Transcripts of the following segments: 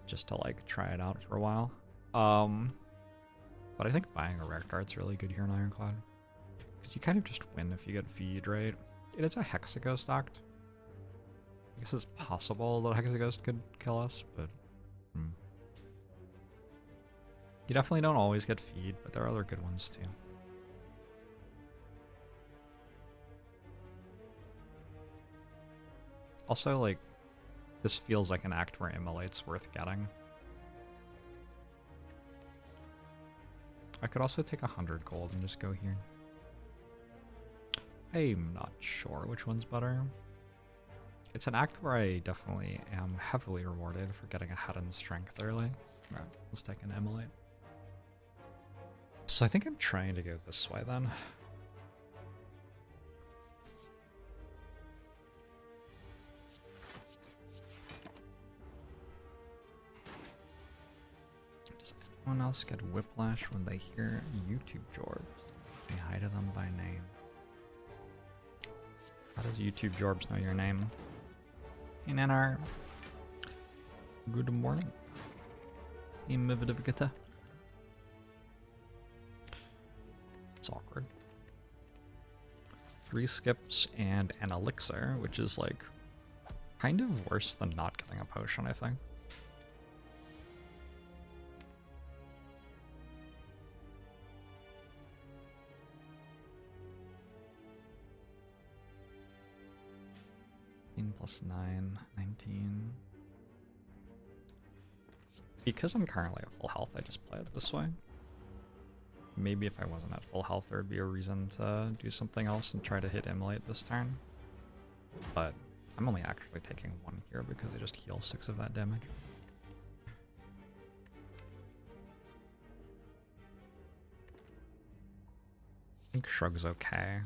just to like try it out for a while. But I think buying a rare card's really good here in Ironclad. Because you kind of just win if you get feed, right? It is a Hexaghost stacked. I guess it's possible that Hexaghost could kill us, but... You definitely don't always get feed, but there are other good ones too. Also, like, this feels like an act where Immolate's worth getting. I could also take 100 gold and just go here. I'm not sure which one's better. It's an act where I definitely am heavily rewarded for getting ahead in strength early. Alright, let's take an Immolate. So I think I'm trying to go this way then. Does anyone else get whiplash when they hear YouTube Jorbs? They hide them by name. How does YouTube Jorbs know your name? Hey Nanar. Good morning. Hey Mividivigata. It's awkward. 3 skips and an elixir, which is like kind of worse than not getting a potion, I think. +9, 19. Because I'm currently at full health, I just play it this way. Maybe if I wasn't at full health, there would be a reason to do something else and try to hit Immolate this turn. But I'm only actually taking 1 here because I just heal 6 of that damage. I think Shrug's okay.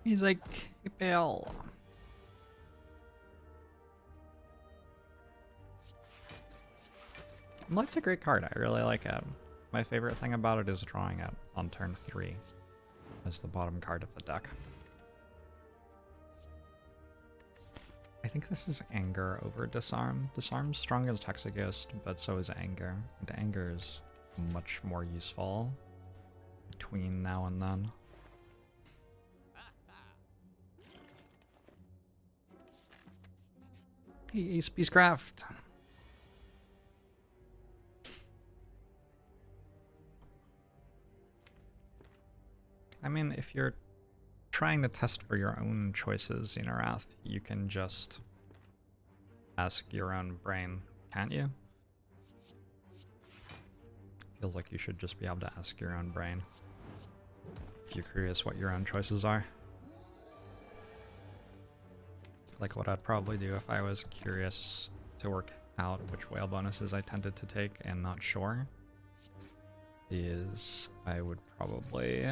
He's like, hey, Bale. Light's a great card. I really like it. My favorite thing about it is drawing it on turn 3 as the bottom card of the deck. I think this is Anger over Disarm. Disarm's strong as Hexaghost, but so is Anger. And Anger is much more useful between now and then. Hey, Ace Beastcraft! I mean, if you're trying to test for your own choices in Wrath, you can just ask your own brain, can't you? Feels like you should just be able to ask your own brain if you're curious what your own choices are. Like what I'd probably do if I was curious to work out which whale bonuses I tended to take and not sure is I would probably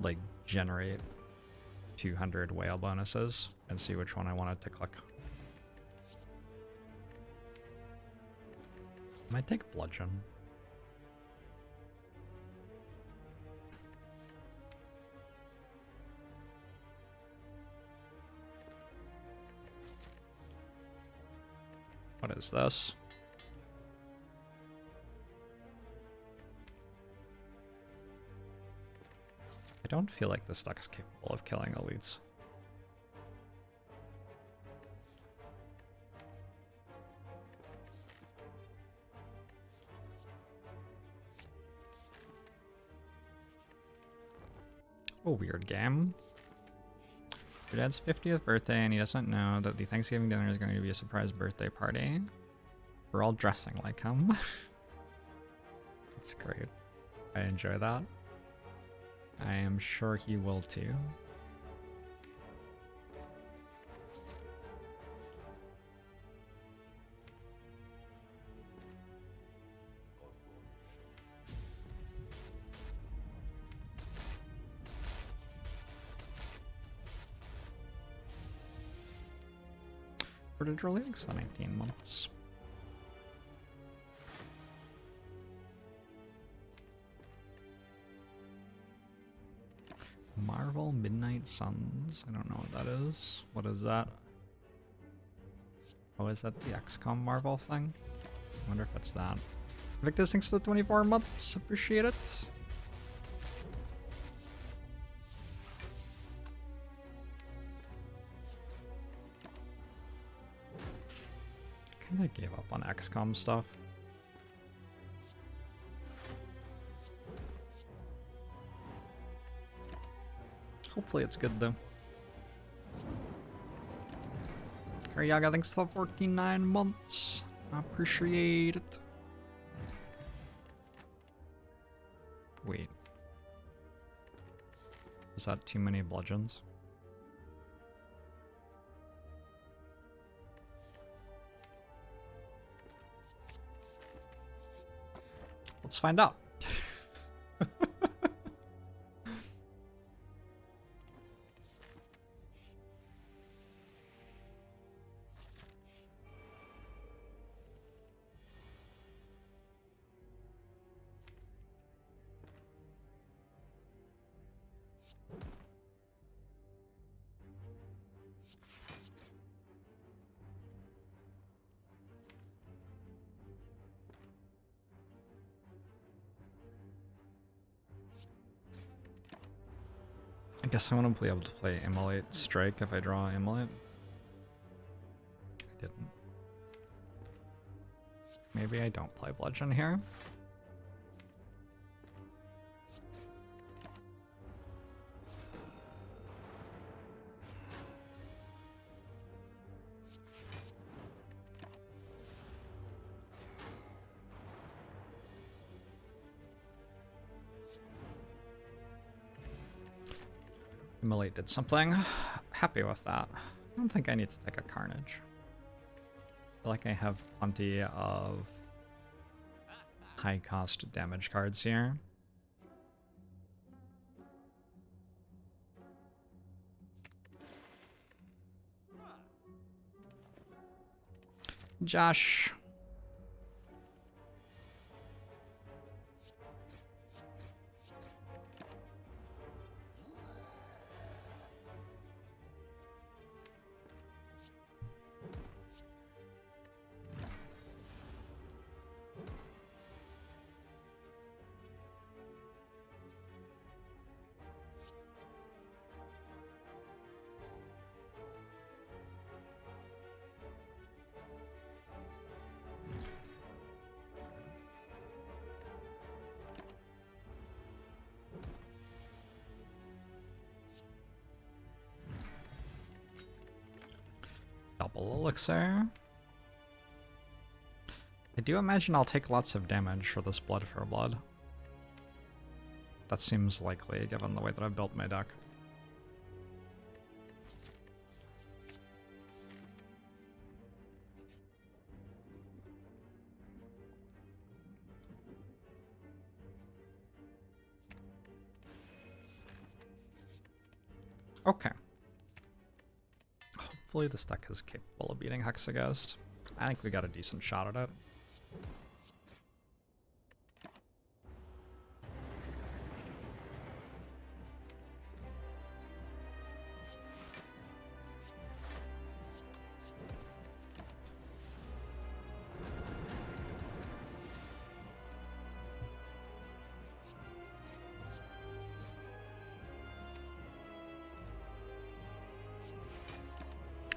like generate 200 whale bonuses and see which one I wanted to click. I might take Bludgeon. What is this? I don't feel like this deck is capable of killing elites. A weird game. Your dad's 50th birthday and he doesn't know that the Thanksgiving dinner is going to be a surprise birthday party. We're all dressing like him. That's great. I enjoy that. I am sure he will too. Where did Relics the 19 months? Marvel Midnight Suns. I don't know what that is. What is that? Oh, is that the XCOM Marvel thing? I wonder if it's that. Victus, thanks for the 24 months. Appreciate it. Kinda gave up on XCOM stuff. Hopefully it's good though. Karyaga, thanks for 49 months. I appreciate it. Wait. Is that too many bludgeons? Let's find out. I guess I want to be able to play Immolate Strike if I draw Immolate. I didn't. Maybe I don't play Bludgeon here. Immolate did something. Happy with that. I don't think I need to take a Carnage. I feel like I have plenty of high cost damage cards here. Josh. Double elixir. I do imagine I'll take lots of damage for this blood for blood. That seems likely given the way that I've built my deck. Okay. Hopefully this deck is capable of beating Hexaghost. I think we got a decent shot at it.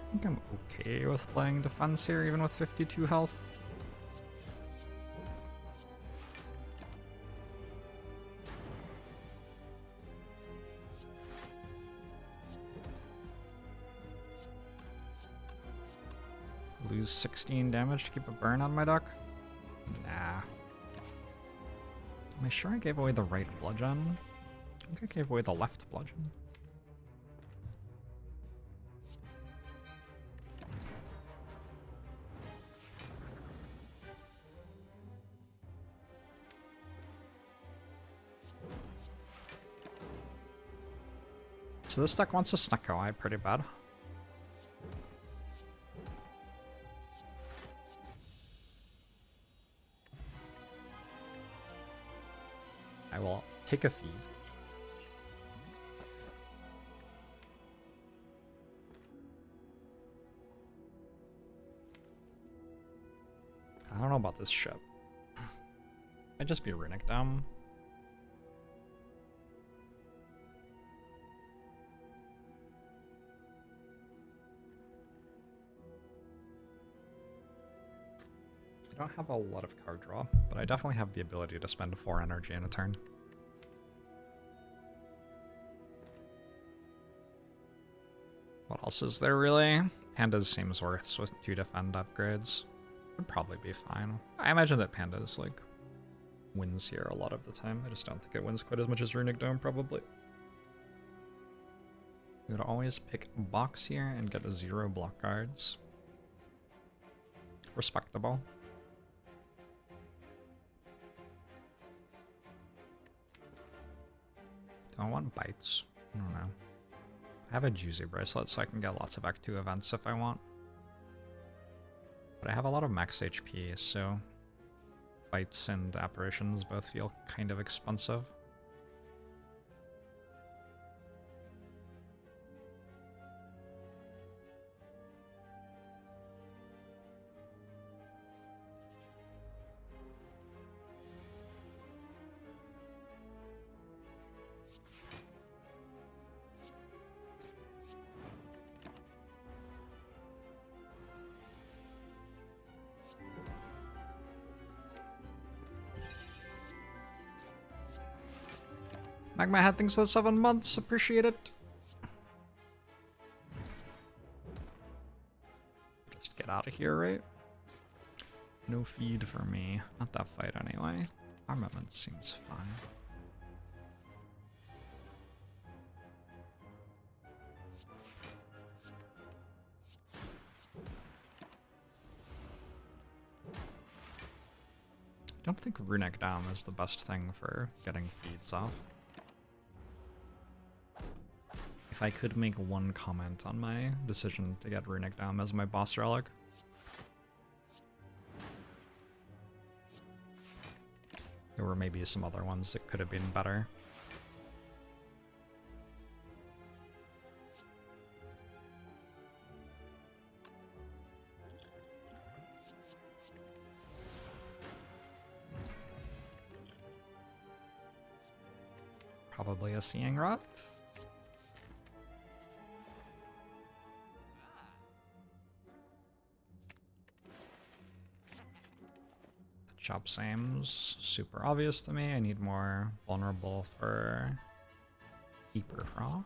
I think I'm okay with playing defense here, even with 52 health. Lose 16 damage to keep a burn on my deck? Nah. Am I sure I gave away the right bludgeon? I think I gave away the left bludgeon. So this deck wants a Snecko Eye pretty bad. I will take a feed. I don't know about this ship. Might just be Runic Dome. I don't have a lot of card draw, but I definitely have the ability to spend 4 energy in a turn. What else is there really? Pandas seems worth with 2 defend upgrades. Would probably be fine. I imagine that Pandas like wins here a lot of the time. I just don't think it wins quite as much as Runic Dome probably. You would always pick box here and get a 0 block guards. Respectable. Do I want bites? I don't know. I have a Juicy bracelet, so I can get lots of Act 2 events if I want. But I have a lot of max HP, so bites and apparitions both feel kind of expensive. Magma had things for 7 months, appreciate it. Just get out of here, right? No feed for me. Not that fight anyway. Armament seems fine. I don't think Runic Dam is the best thing for getting feeds off. If I could make one comment on my decision to get Runic Dam as my boss relic. There were maybe some other ones that could have been better. Probably a Seeing Rot. Chop seems super obvious to me. I need more vulnerable for Keeper Froth.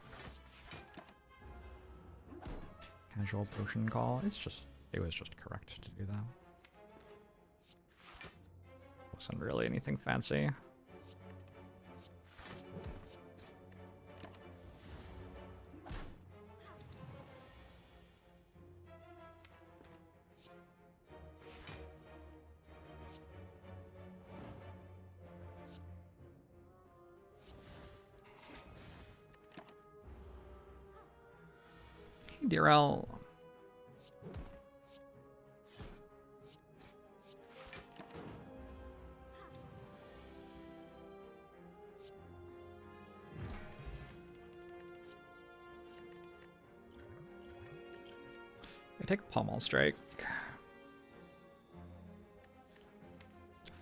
Casual potion call. It was just correct to do that. Wasn't really anything fancy. DRL. I take Pommel Strike.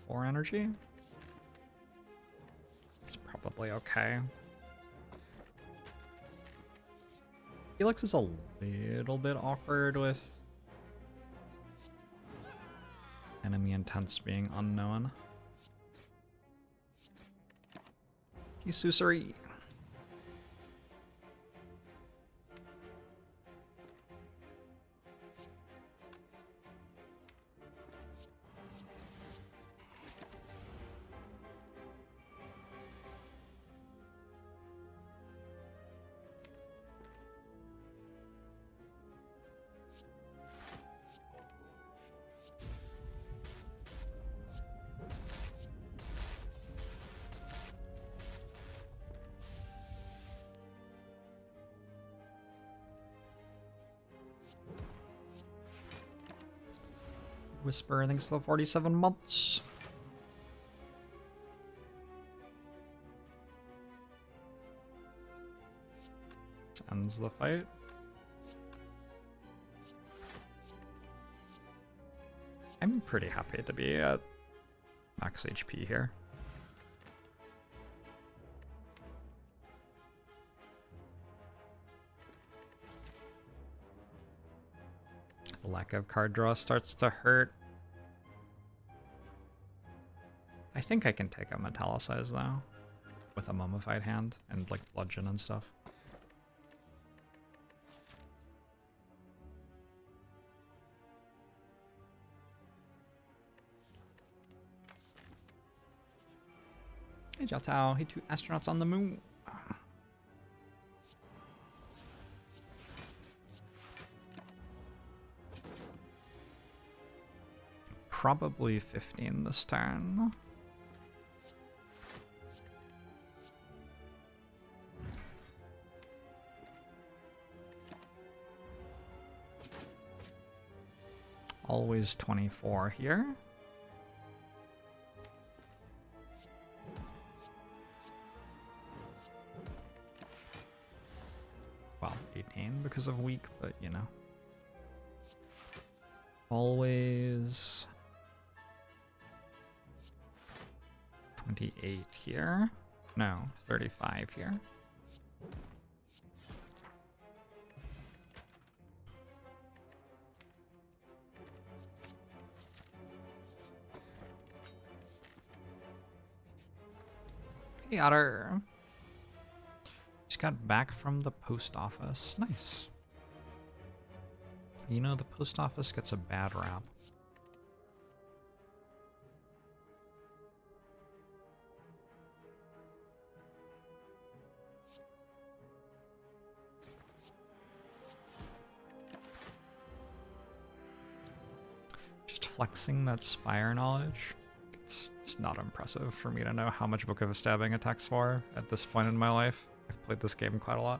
4 energy. It's probably okay. Helix is a little bit awkward with enemy intents being unknown. Kisusuri. Whisper, thanks for the 47 months. This ends the fight. I'm pretty happy to be at max HP here. The lack of card draw starts to hurt. I think I can take a Metallicize though, with a Mummified hand and like Bludgeon and stuff. Hey Jiao Tao, hey 2 astronauts on the moon. Probably 15 this turn. Always 24 here. Well, 18 because of weak, but you know. Always 28 here. No, 35 here. Hey, Otter. Just got back from the post office. Nice. You know, the post office gets a bad rap. Just flexing that Spire knowledge. It's not impressive for me to know how much Book of Stabbing attacks for at this point in my life. I've played this game quite a lot.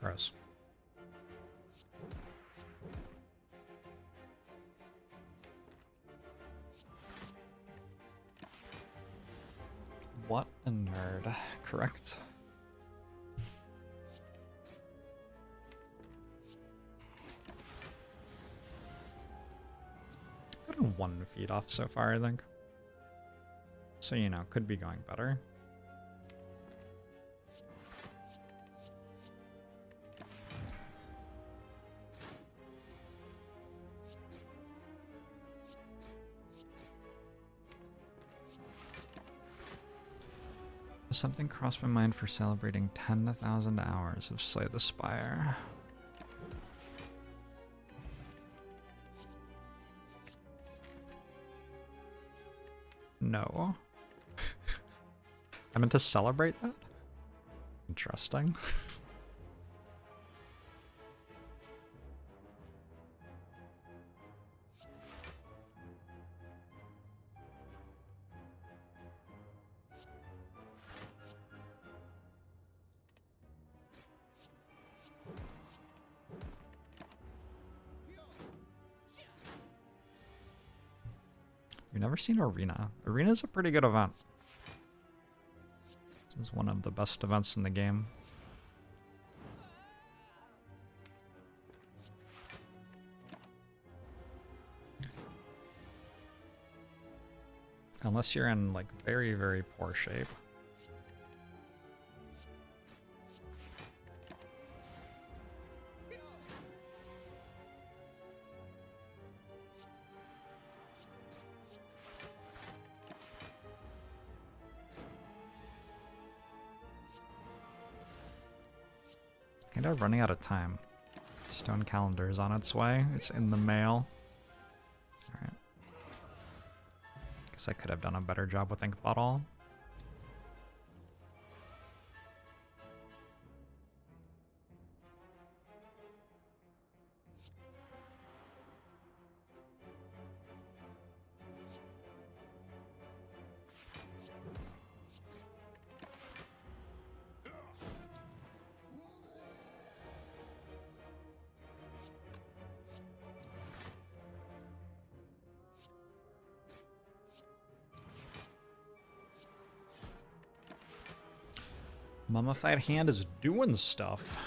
Gross. What a nerd, correct? Gotten 1 feed off so far, I think. So, you know, could be going better. Something crossed my mind for celebrating 10,000 hours of Slay the Spire. No. I meant to celebrate that? Interesting. You've never seen Arena. Arena's a pretty good event. This is one of the best events in the game. Unless you're in like very, very poor shape. Kinda running out of time. Stone calendar is on its way. It's in the mail. Alright. Guess I could have done a better job with Ink Bottle. Mummified Hand is doing stuff.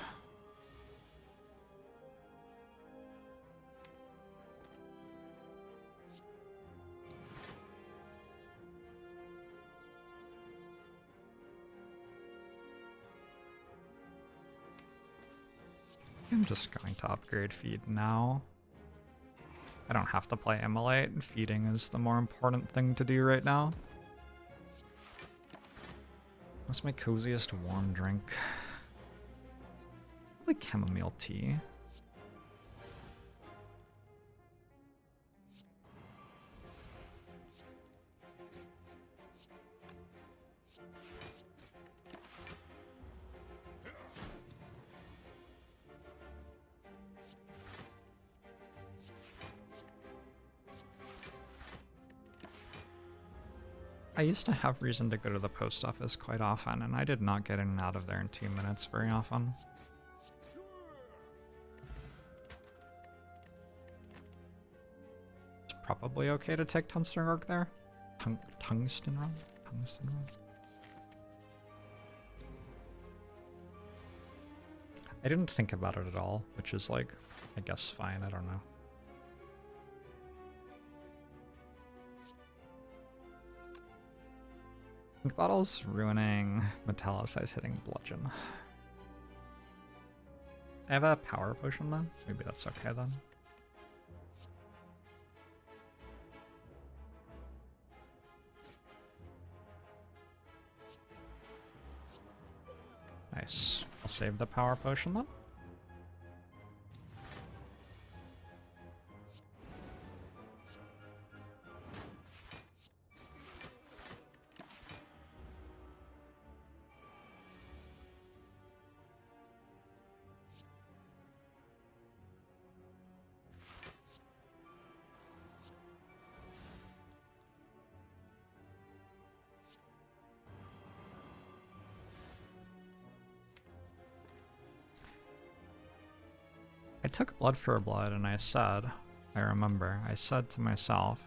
I'm just going to upgrade feed now. I don't have to play Immolate. Feeding is the more important thing to do right now. What's my coziest warm drink? Like chamomile tea. I used to have reason to go to the post office quite often, and I did not get in and out of there in 2 minutes very often. It's probably okay to take Tungsten Rock there. Tungsten Rock? Tungsten Rock? I didn't think about it at all, which is like, I guess fine, I don't know. Ink bottles ruining Metallicize hitting Bludgeon. I have a power potion though. Maybe that's okay then. Nice. I'll save the power potion then. I took blood for blood and I said, I remember, I said to myself,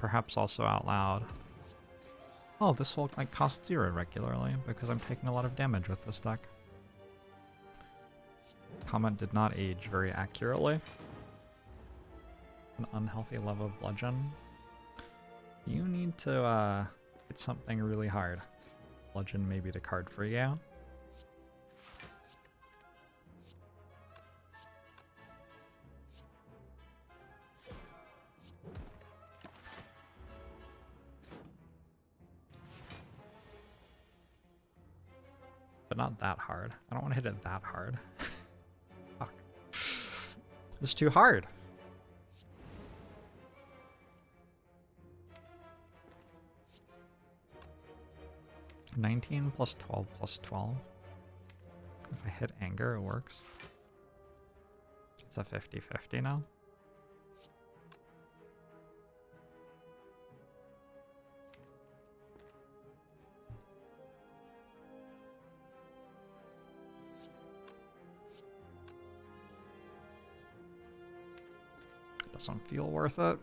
perhaps also out loud, oh, this will like cost 0 regularly because I'm taking a lot of damage with this deck. Comment did not age very accurately. An unhealthy love of Bludgeon. You need to hit something really hard. Bludgeon may be the card for you. But not that hard. I don't want to hit it that hard. Fuck. This is too hard. (19 plus 12 plus 12). If I hit anger, it works. It's a 50-50 now. Doesn't feel worth it.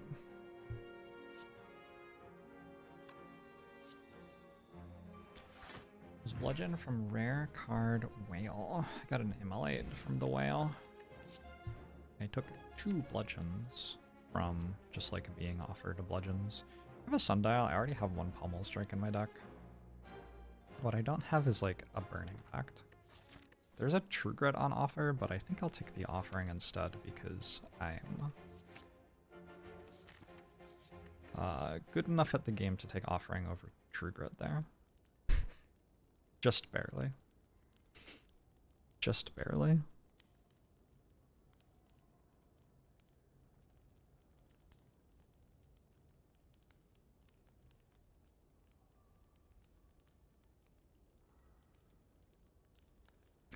Was Bludgeon from rare card Whale. I got an Immolate from the Whale. I took 2 Bludgeons from just like being offered Bludgeons. I have a Sundial. I already have 1 Pommel Strike in my deck. What I don't have is like a Burning Pact. There's a True Grit on offer, but I think I'll take the Offering instead because I'm good enough at the game to take Offering over True Grit there. Just barely. Just barely.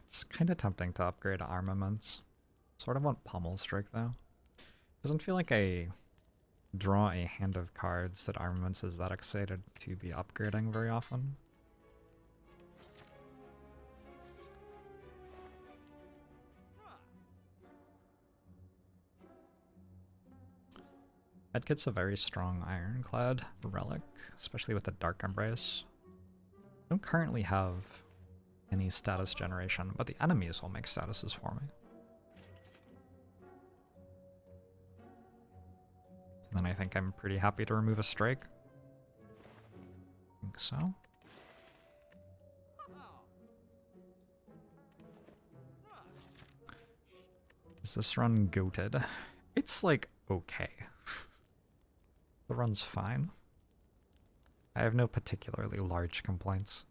It's kind of tempting to upgrade armaments. Sort of want Pommel Strike though. Doesn't feel like I draw a hand of cards that armaments is that excited to be upgrading very often. Medkit's a very strong Ironclad relic, especially with the Dark Embrace. I don't currently have any status generation, but the enemies will make statuses for me. And then I think I'm pretty happy to remove a strike. I think so. Is this run goated? It's like okay. The run's fine. I have no particularly large complaints.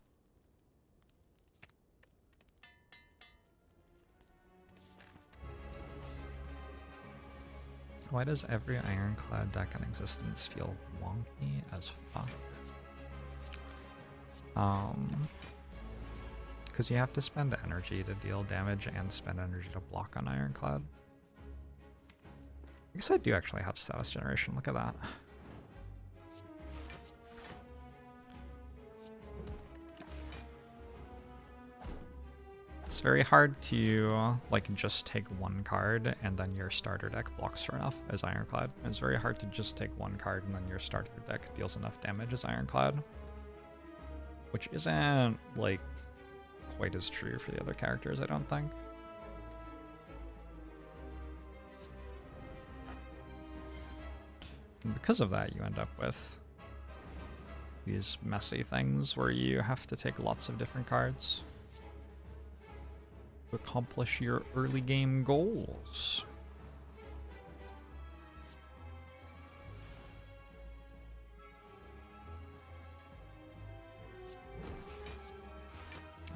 Why does every Ironclad deck in existence feel wonky as fuck? Because you have to spend energy to deal damage and spend energy to block on Ironclad. I guess I do actually have status generation, look at that. It's very hard to like just take one card and then your starter deck blocks her enough as Ironclad. It's very hard to just take one card and then your starter deck deals enough damage as Ironclad. Which isn't like quite as true for the other characters, I don't think. And because of that, you end up with these messy things where you have to take lots of different cards to accomplish your early game goals.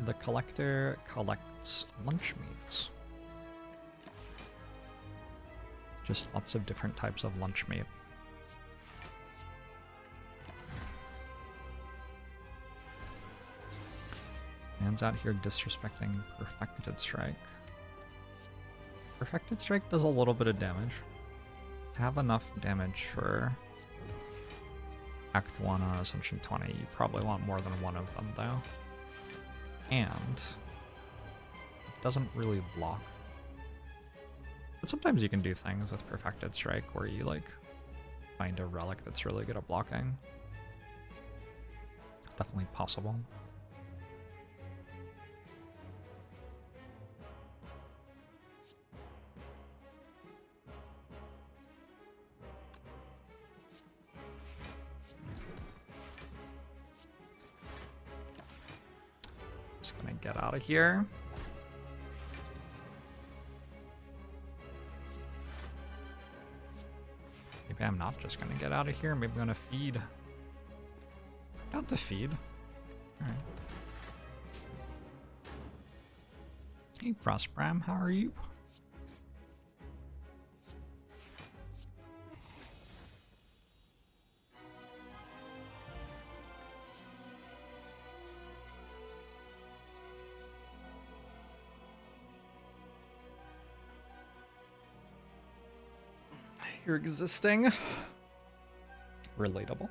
The collector collects lunch meats. Just lots of different types of lunch meat. Man's out here disrespecting Perfected Strike. Perfected Strike does a little bit of damage. To have enough damage for Act 1 on Ascension 20, you probably want more than one of them though. And it doesn't really block. But sometimes you can do things with Perfected Strike where you like find a relic that's really good at blocking. Definitely possible. Just gonna get out of here. Maybe I'm not just gonna get out of here. Maybe I'm gonna feed. Not to feed. Alright. Hey Frostbram, how are you? You're existing. Relatable.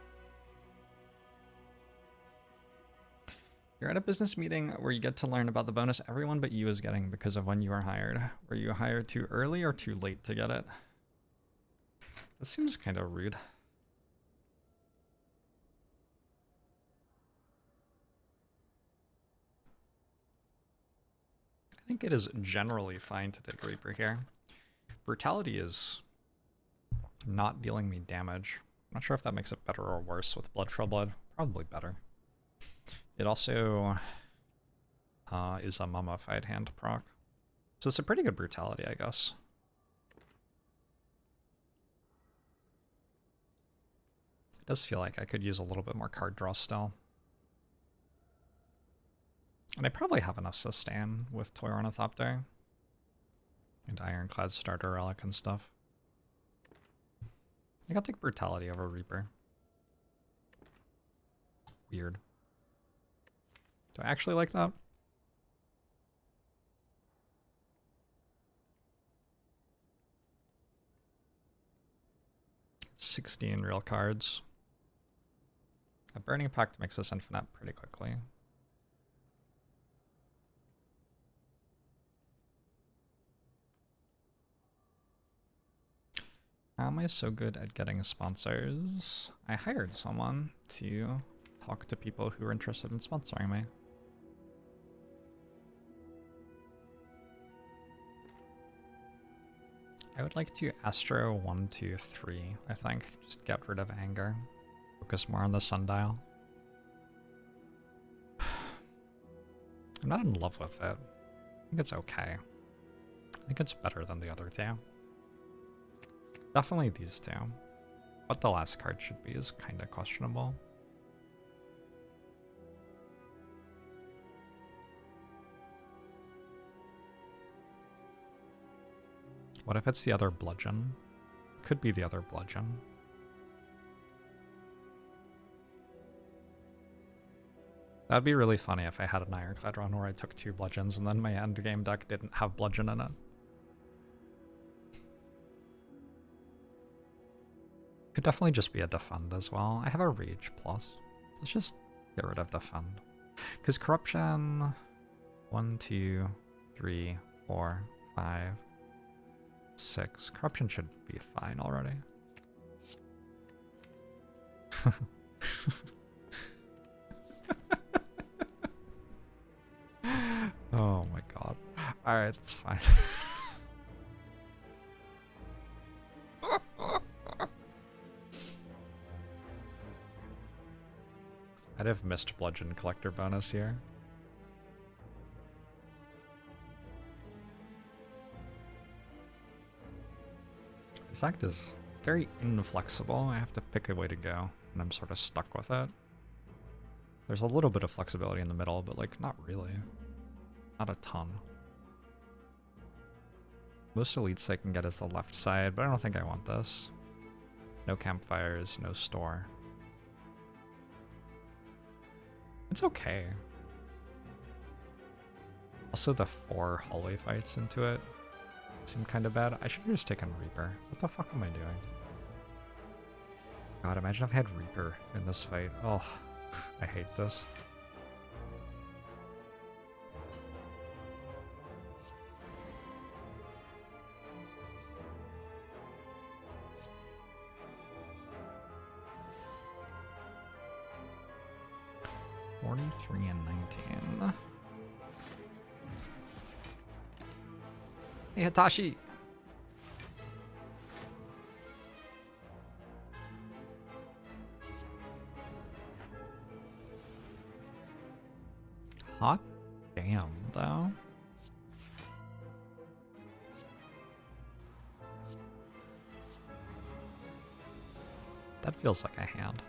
You're at a business meeting where you get to learn about the bonus everyone but you is getting because of when you are hired. Were you hired too early or too late to get it? That seems kind of rude. I think it is generally fine to take Reaper here. Brutality is not dealing me damage. I'm not sure if that makes it better or worse with Blood for Blood. Probably better. It also is a mummified hand proc. So it's a pretty good brutality, I guess. It does feel like I could use a little bit more card draw still. And I probably have enough sustain with Toy Ornithopter and Ironclad starter relic and stuff. I think I'll take Brutality over Reaper. Weird. Do I actually like that? $16 real cards. A Burning Pact makes this infinite pretty quickly. How am I so good at getting sponsors? I hired someone to talk to people who are interested in sponsoring me. I would like to Astro 1, 2, 3, I think. Just get rid of anger. Focus more on the sundial. I'm not in love with it. I think it's okay. I think it's better than the other two. Definitely these two. What the last card should be is kind of questionable. What if it's the other Bludgeon? Could be the other Bludgeon. That'd be really funny if I had an Ironclad run where I took 2 Bludgeons and then my endgame deck didn't have Bludgeon in it. Could definitely just be a Defend as well. I have a Rage plus. Let's just get rid of Defend. Because Corruption... 1, 2, 3, 4, 5, 6. Corruption should be fine already. Oh my god. Alright, that's fine. I'd have missed Bludgeon Collector bonus here. This act is very inflexible. I have to pick a way to go, and I'm sort of stuck with it. There's a little bit of flexibility in the middle, but like, not really. Not a ton. Most elites I can get is the left side, but I don't think I want this. No campfires, no store. It's okay. Also, the 4 hallway fights into it seem kind of bad. I should have just taken Reaper. What the fuck am I doing? God, imagine if I had Reaper in this fight. Oh, I hate this. $43 and $19. Hey, Hitachi! Hot damn, though. That feels like a hand.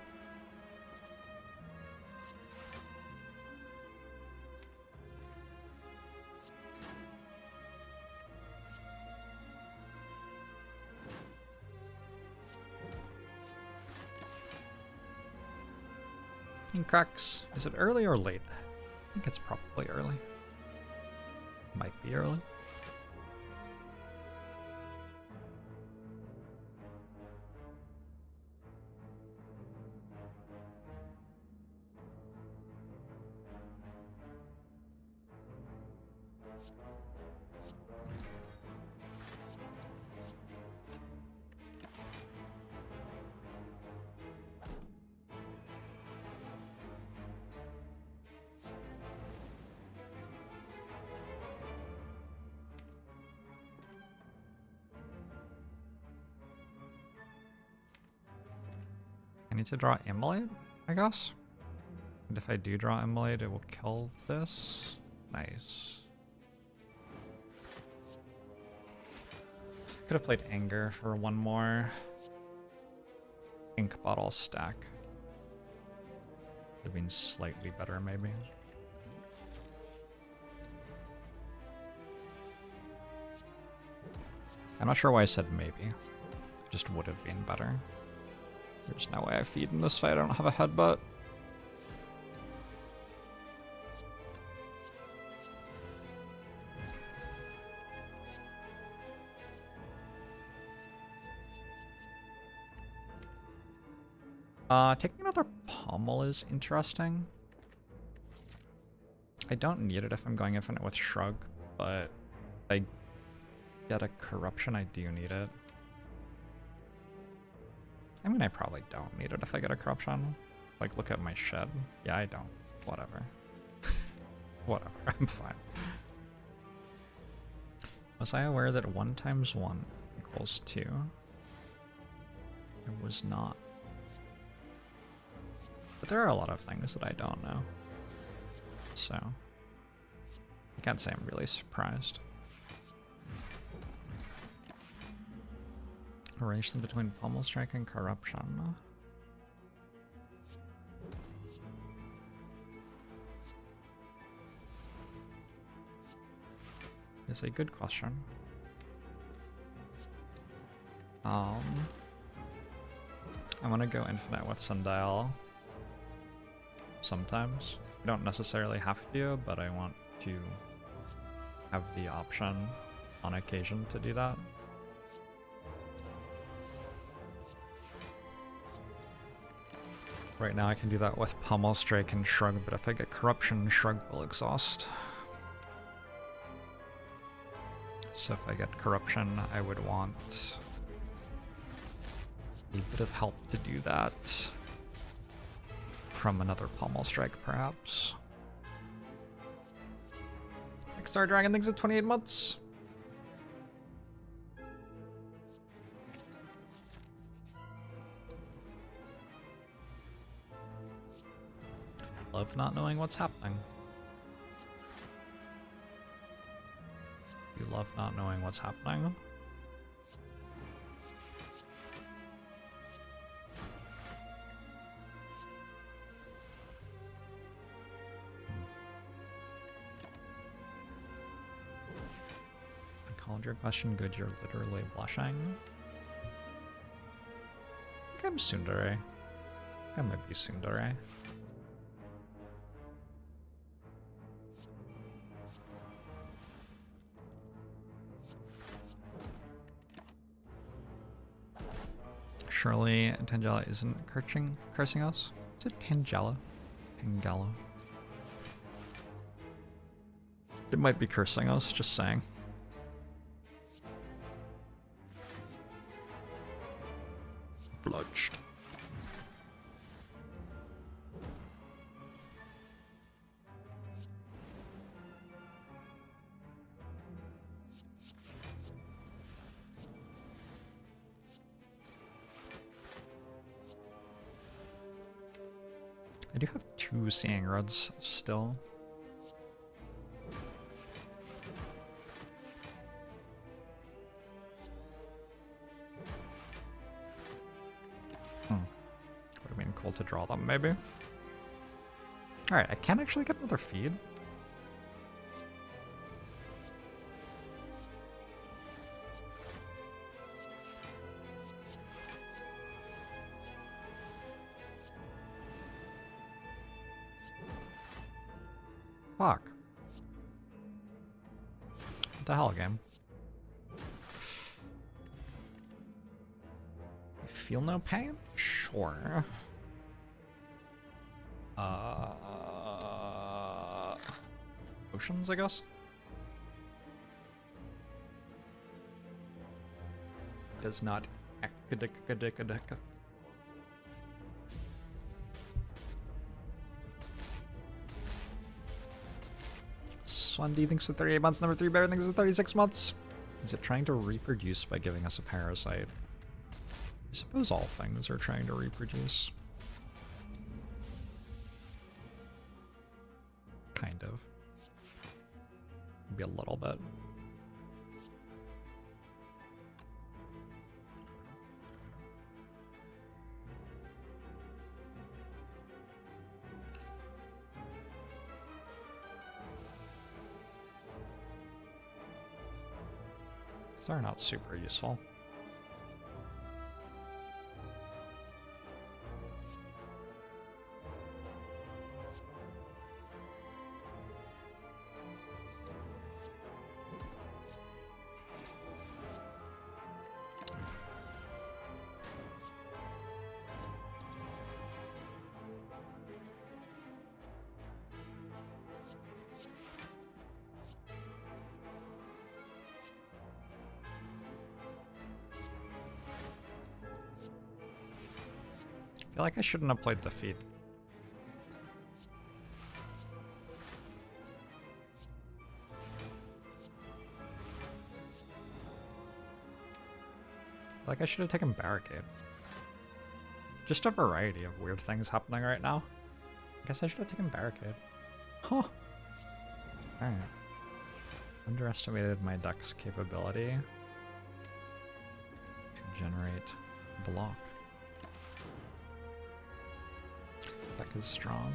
Cracks. Is it early or late? I think it's probably early. Might be early. I need to draw Immolate, I guess? And if I do draw Immolate, it will kill this. Nice. Could have played Anger for one more. Ink Bottle stack. Would have been slightly better, maybe. I'm not sure why I said maybe. Just would have been better. There's no way I feed in this fight. I don't have a headbutt. Taking another pommel is interesting. I don't need it if I'm going infinite with Shrug, but if I get a corruption, I do need it. I mean, I probably don't need it if I get a corruption. Like, look at my shed. Yeah, I don't. Whatever. Whatever, I'm fine. Was I aware that 1 × 1 equals 2. It was not. But there are a lot of things that I don't know. So, I can't say I'm really surprised. Relation between Pommel Strike and Corruption. Is a good question. I want to go infinite with Sundial sometimes. I don't necessarily have to, but I want to have the option on occasion to do that. Right now I can do that with Pommel Strike and Shrug, but if I get Corruption, Shrug will exhaust. So if I get Corruption, I would want a bit of help to do that from another Pommel Strike, perhaps. Next Star Dragon thing's at 28 months. Love not knowing what's happening. You love not knowing what's happening. I called your question good, you're literally blushing. I think I'm Tsundere. I might be Tsundere. Surely Tangela isn't cursing us? Is it Tangela? Tangela. It might be cursing us, just saying. Bludgeon. I do have 2 Seeing Rods still. Would have been cool to draw them, maybe. Alright, I can actually get another feed. Fuck. What the hell, game? I feel no pain? Sure. Oceans, I guess? Does not acadicadicadica. Swan D thinks at 38 months, number 3 Bear thinks at 36 months. Is it trying to reproduce by giving us a parasite? I suppose all things are trying to reproduce. Kind of. Maybe a little bit. These are not super useful. I feel like I shouldn't have played the feed. Like, I should have taken Barricade. Just a variety of weird things happening right now. I guess I should have taken Barricade. Huh. Alright. Underestimated my deck's capability to generate block. Deck is strong.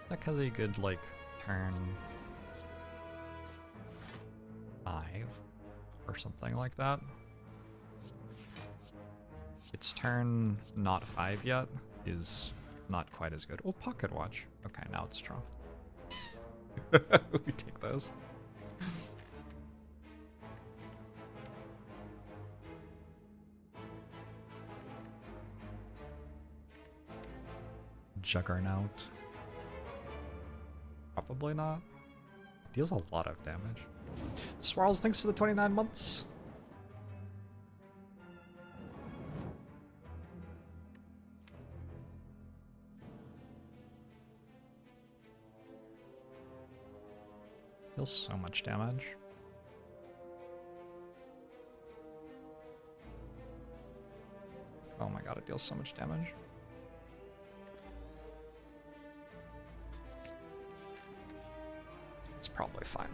Deck has a good, like, turn 5 or something like that. Its turn not 5 yet is not quite as good. Oh, Pocket Watch. Okay, now it's strong. We take those. Juggernaut. Probably not. Deals a lot of damage. Swirls, thanks for the 29 months. Deals so much damage. Oh my god, it deals so much damage. It's probably fine.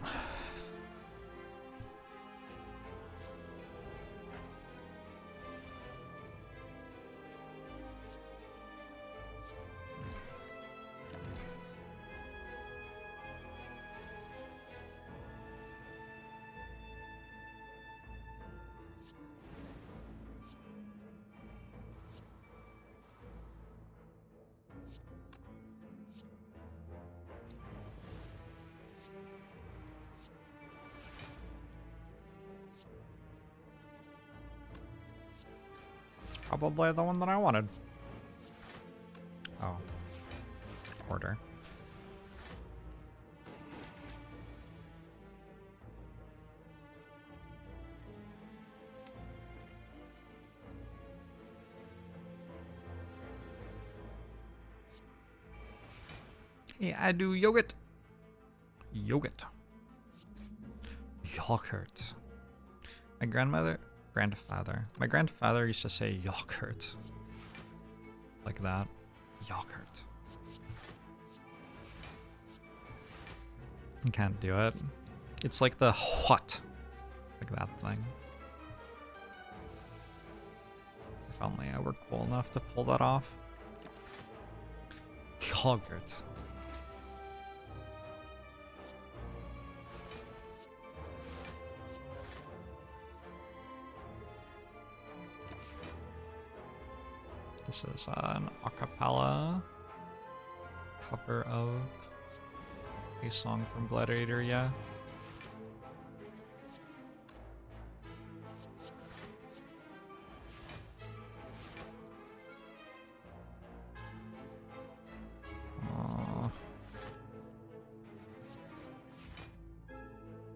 Probably the one that I wanted. Oh. Order. Hey, I do yogurt. Yogurt. Yogurt. My grandfather used to say yogurt. Like that. Yogurt. You can't do it. It's like the what. Like that thing. If only I were cool enough to pull that off. Yogurt. This is an acapella cover of a song from Gladiator, yeah.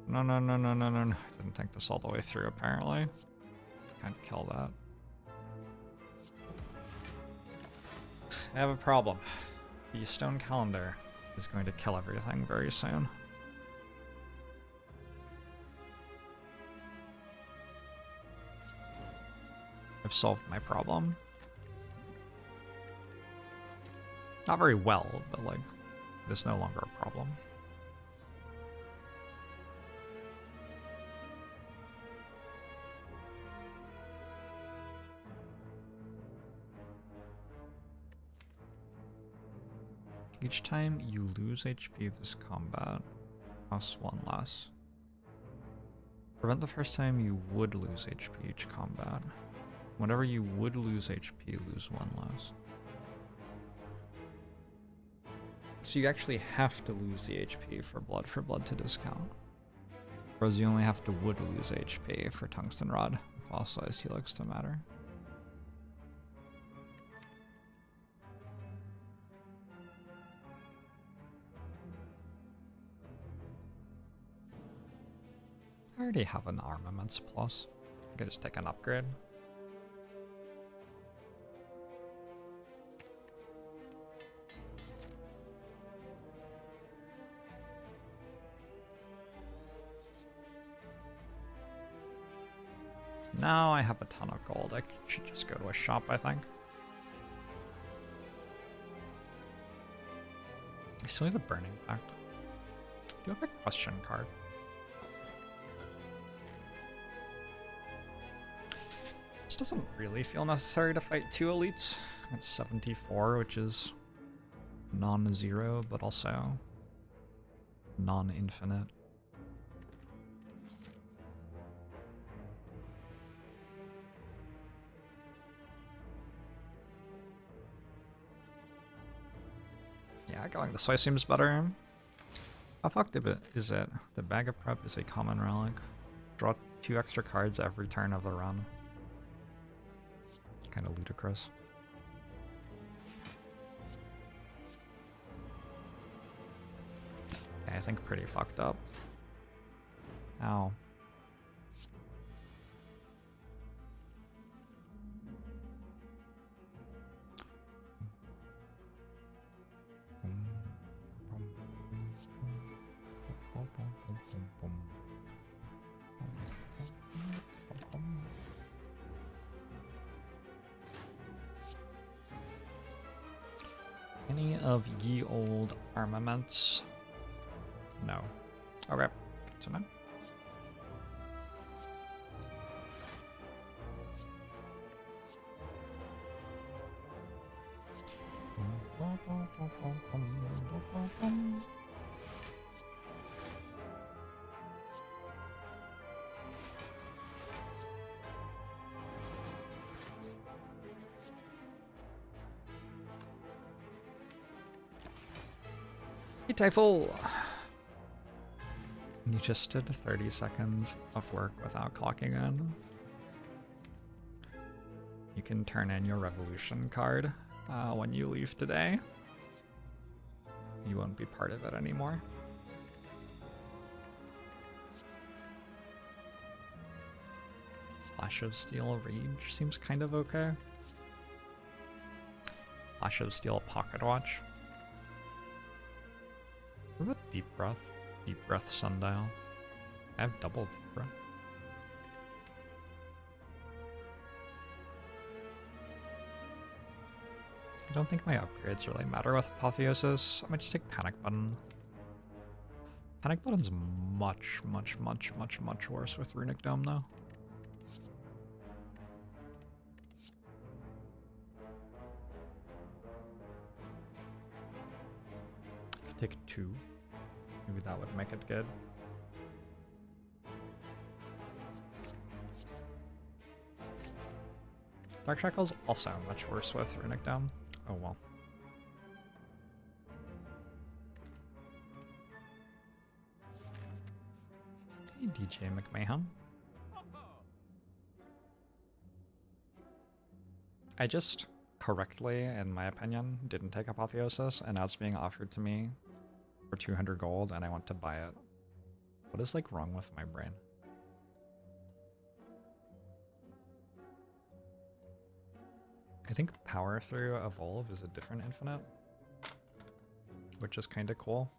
No. Didn't think this all the way through, apparently. Can't kill that. I have a problem. The stone calendar is going to kill everything very soon. I've solved my problem. Not very well, but like, it's no longer a problem. Each time you lose HP this combat, costs 1 less. Prevent the first time you would lose HP each combat. Whenever you would lose HP, lose 1 less. So you actually have to lose the HP for blood to discount. Whereas you only have to would lose HP for Tungsten Rod, fossilized helix to matter. I already have an armaments plus. I could just take an upgrade. Now I have a ton of gold. I should just go to a shop, I think. I still need a Burning Pact. Do you have a question card? This doesn't really feel necessary to fight 2 elites. It's 74, which is non-zero, but also non-infinite. Yeah, going this way seems better. How fucked is it? The Bag of Prep is a common relic. Draw 2 extra cards every turn of the run. Kind of ludicrous. Yeah, I think pretty fucked up. Ow. Any of ye old armaments? No. Okay, good to know. Typhoon! You just did 30 seconds of work without clocking in. You can turn in your revolution card when you leave today. You won't be part of it anymore. Flash of Steel Rage seems kind of okay. Flash of Steel Pocket Watch. What about Deep Breath? Deep Breath Sundial. I have double Deep Breath. I don't think my upgrades really matter with Apotheosis. I might just take Panic Button. Panic Button's much worse with Runic Dome though. Take 2. Maybe that would make it good. Dark Shackle's also much worse with Runic Dome. Oh well. Hey DJ McMahon. I just correctly, in my opinion, didn't take Apotheosis, and now it's being offered to me for 200 gold, and I want to buy it. What is, like, wrong with my brain? I think Power Through Evolve is a different infinite, which is kind of cool.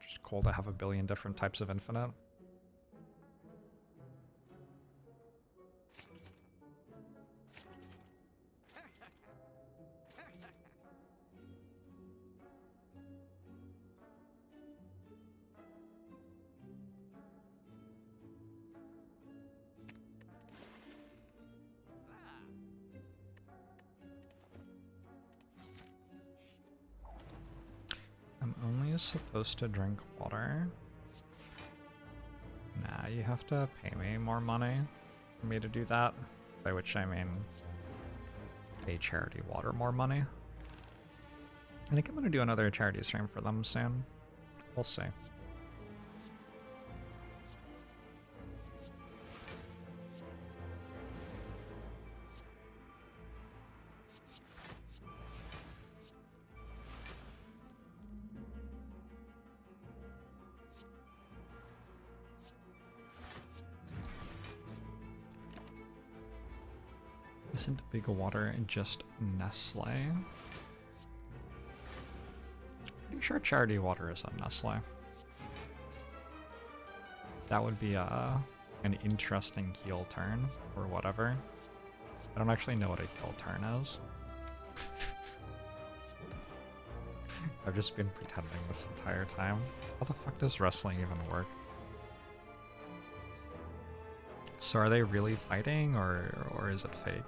Just cool to have a billion different types of infinite. Supposed to drink water? Nah, you have to pay me more money for me to do that. By which I mean pay Charity Water more money. I think I'm gonna do another charity stream for them soon. We'll see. Isn't Big Water just Nestle? Pretty sure Charity Water is on Nestle. That would be an interesting heal turn or whatever. I don't actually know what a heal turn is. I've just been pretending this entire time. How the fuck does wrestling even work? So are they really fighting or is it fake?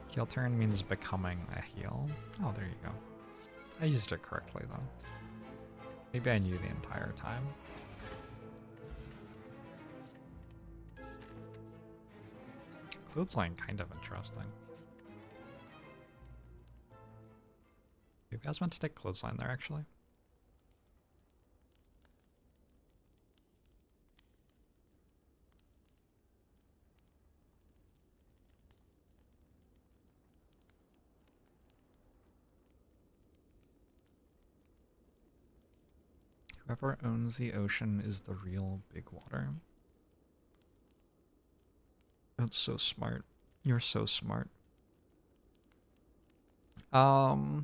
Heal turn means becoming a heal. Oh, there you go. I used it correctly though. Maybe I knew the entire time. Clothesline kind of interesting. You guys want to take clothesline there actually? Whoever owns the ocean is the real big water. That's so smart. You're so smart. I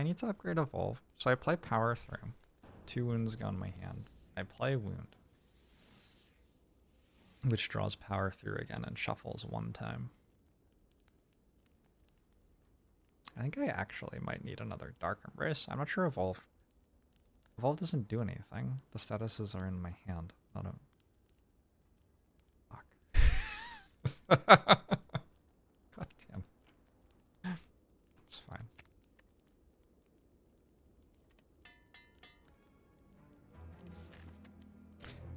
need to upgrade Evolve. So I play Power Through. 2 wounds go in my hand. I play Wound, which draws Power Through again and shuffles 1 time. I think I actually might need another Dark Embrace. I'm not sure Evolve. Evolve doesn't do anything. The statuses are in my hand. Not a... Fuck. God damn. It's fine.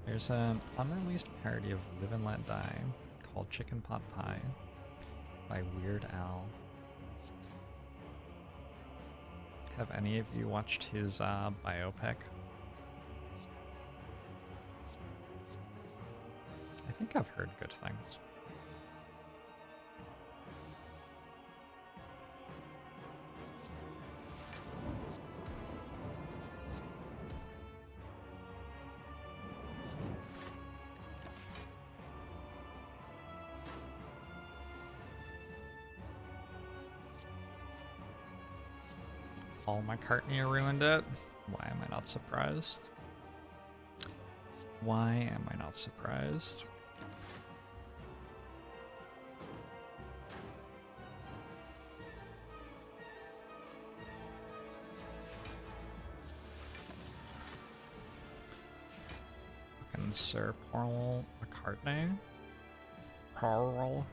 There's an unreleased parody of Live and Let Die called Chicken Pot Pie by Weird Al. Have any of you watched his biopic? I think I've heard good things. Paul McCartney ruined it. Why am I not surprised? Why am I not surprised? Fucking Sir Paul McCartney. Paul.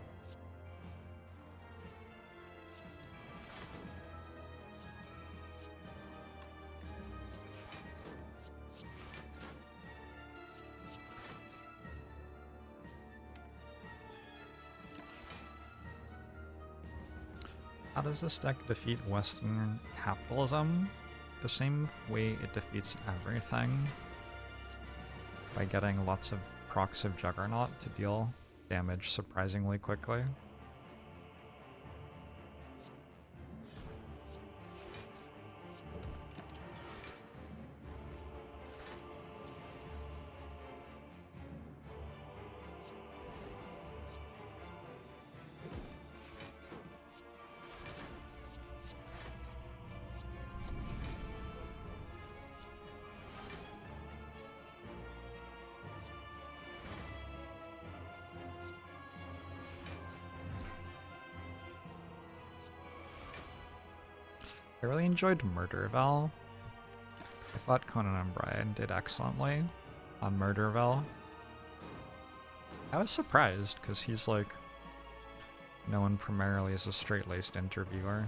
How does this deck defeat Western capitalism? The same way it defeats everything. By getting lots of procs of Juggernaut to deal damage surprisingly quickly. I really enjoyed Murderville. I thought Conan O'Brien did excellently on Murderville. I was surprised because he's like known primarily as a straight-laced interviewer.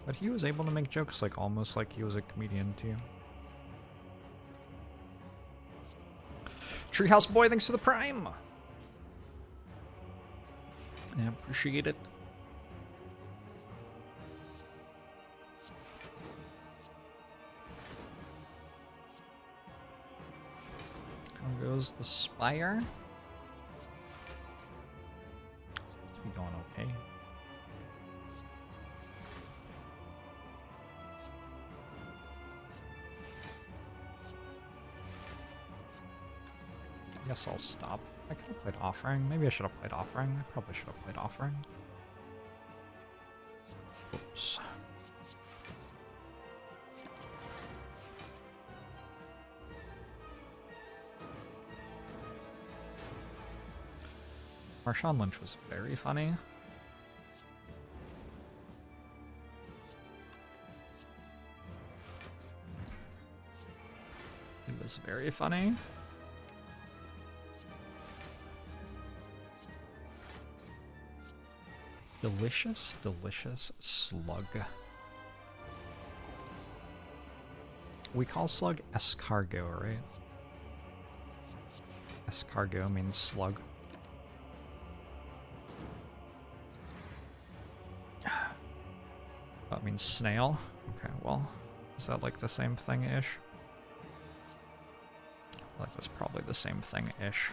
But he was able to make jokes like almost like he was a comedian too. Treehouse Boy, thanks for the Prime! I appreciate it. How goes the Spire? Seems to be going okay. I guess I'll stop. I could have played Offering. Maybe I should have played Offering. I probably should have played Offering. Marshawn Lynch was very funny. He was very funny. Delicious, delicious slug. We call slug escargot, right? Escargot means slug. That means snail. Okay, well, is that like the same thing-ish? Like that's probably the same thing-ish.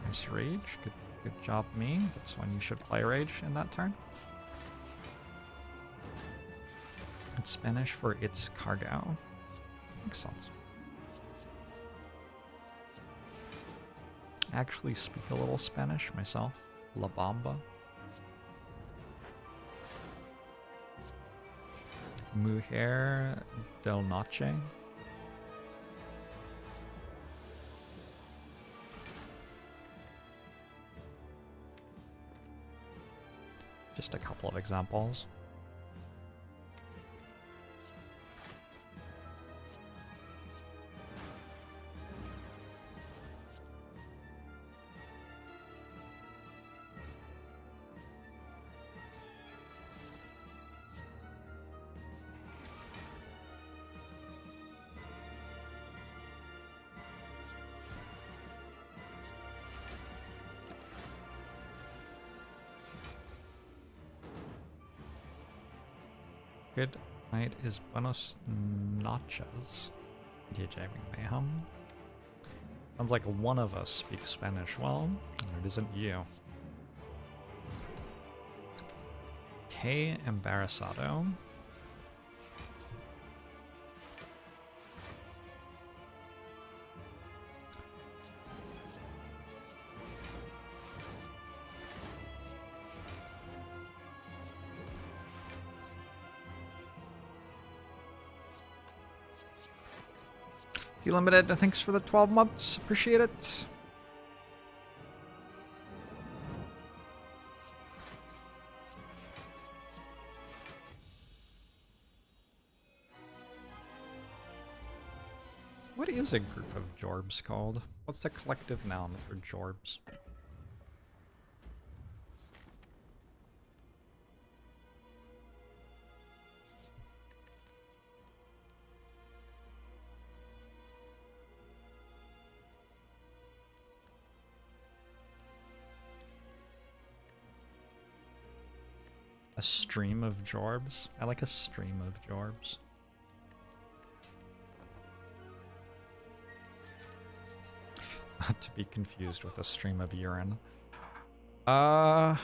Nice rage. Good job, me. That's when you should play rage in that turn. It's Spanish for it's cargo. Makes sense. I actually speak a little Spanish myself. La Bamba. Mujer del Noche. Just a couple of examples. Good night is buenos noches. DJ Mayhem. Sounds like one of us speaks Spanish. Well, it isn't you. Hey, embarazado. Limited, thanks for the 12 months. Appreciate it. What is a group of Jorbs called? What's the collective noun for Jorbs? A stream of Jorbs? I like a stream of Jorbs. Not to be confused with a stream of urine. I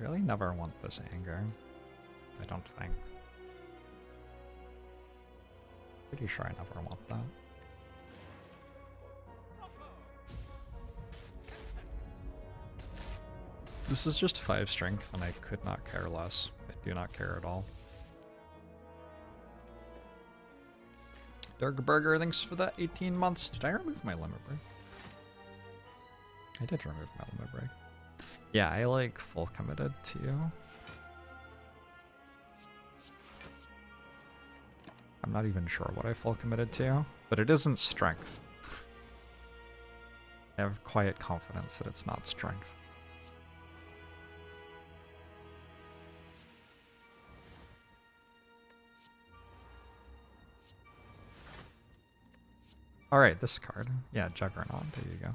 really never want this anger. I don't think. Pretty sure I never want that. This is just 5 strength and I could not care less. I do not care at all. Dirk Burger, thanks for the 18 months. Did I remove my limit break? I did remove my limit break. Yeah, I like full committed to you. I'm not even sure what I full committed to, but it isn't strength. I have quiet confidence that it's not strength. Alright, this card. Yeah, Juggernaut, there you go.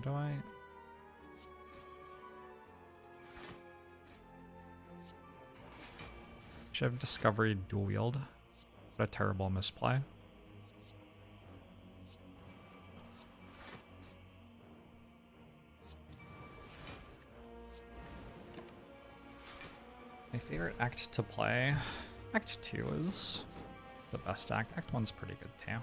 How do I... Should have Discovery dual wield. What a terrible misplay. My favorite act to play, Act 2 is the best act. Act 1's pretty good too.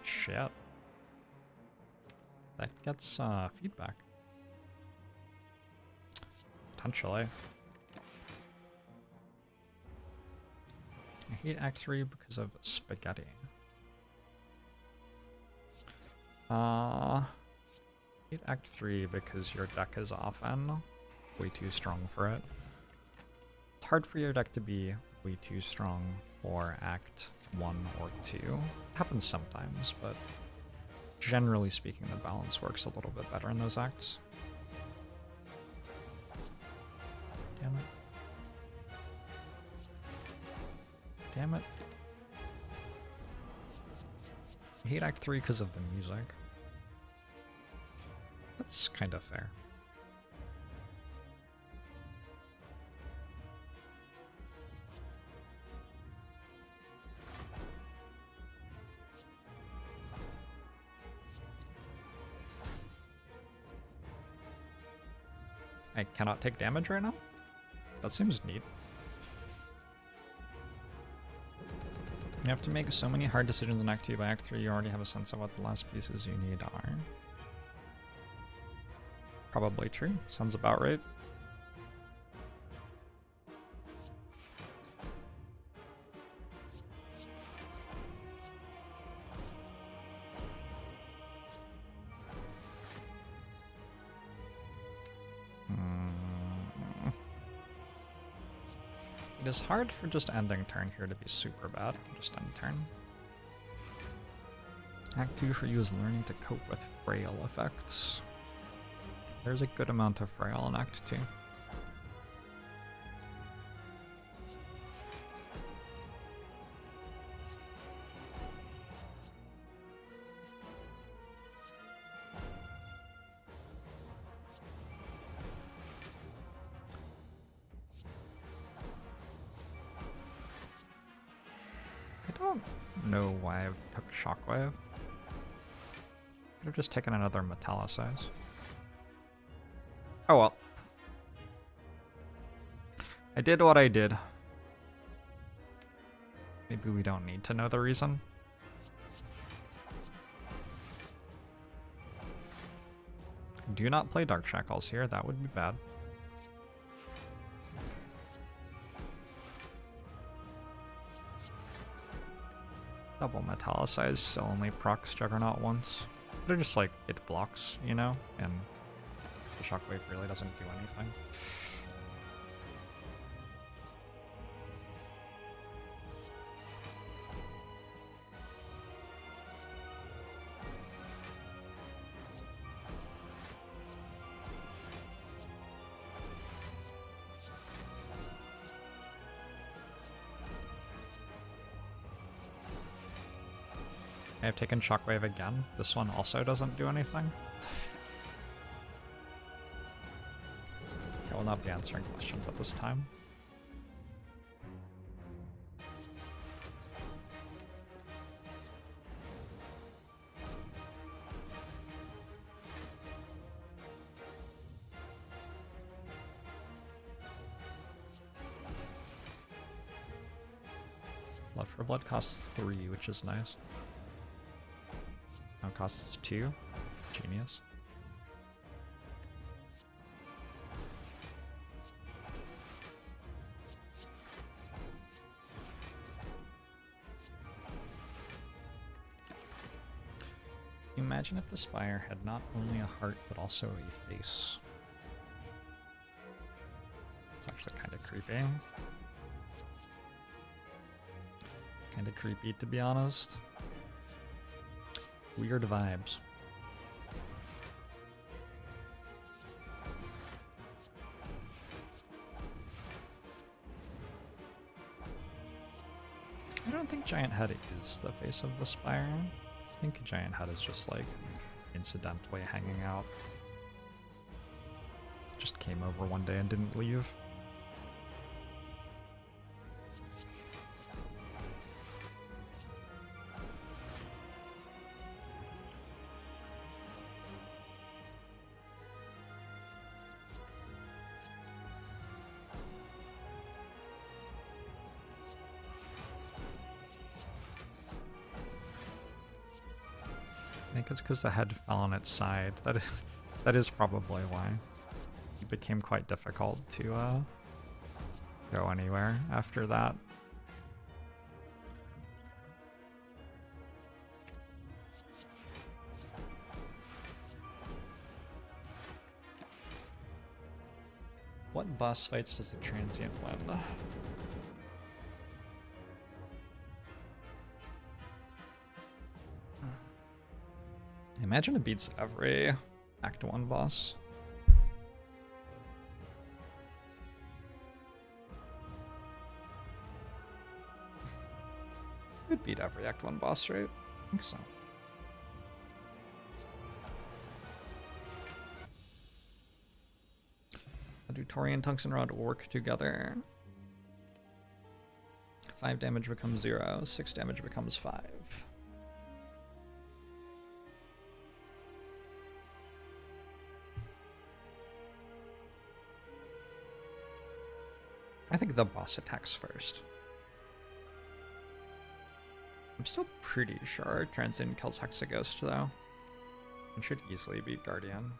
Shit. That gets feedback. Potentially. I hate Act 3 because of spaghetti. Hate Act 3 because your deck is often way too strong for it. It's hard for your deck to be way too strong for Act 1 or 2. It happens sometimes, but generally speaking, the balance works a little bit better in those acts. Damn it. Damn it. I hate Act 3 because of the music. That's kind of fair. I cannot take damage right now? That seems neat. You have to make so many hard decisions in Act 2. By Act 3, you already have a sense of what the last pieces you need are. Probably true. Sounds about right. It is hard for just ending turn here to be super bad. Just end turn. Act 2 for you is learning to cope with frail effects. There's a good amount of frail in Act 2. I don't know why I took Shockwave. Could have just taken another Metallicize. Oh well. I did what I did. Maybe we don't need to know the reason. Do not play Dark Shackles here, that would be bad. Double Metallicize still only procs Juggernaut once. They're just like, it blocks, you know? And the Shockwave really doesn't do anything. I've taken Shockwave again. This one also doesn't do anything. I will not be answering questions at this time. Blood for Blood costs 3, which is nice. Now costs 2. Genius. Imagine if the Spire had not only a heart but also a face. It's actually kind of creepy. Kind of creepy, to be honest. Weird vibes. I don't think Giant Head is the face of the Spire. I think Giant Head is just like incidentally hanging out. Just came over one day and didn't leave. I think it's because the head fell on its side. That is probably why. It became quite difficult to go anywhere after that. What boss fights does the transient win? I imagine it beats every Act 1 boss. It would beat every Act 1 boss, right? I think so. How do Tori and Tungsten Rod work together? 5 damage becomes 0, 6 damage becomes 5. I think the boss attacks first. I'm still pretty sure Transcend kills Hexaghost though. It should easily beat Guardian.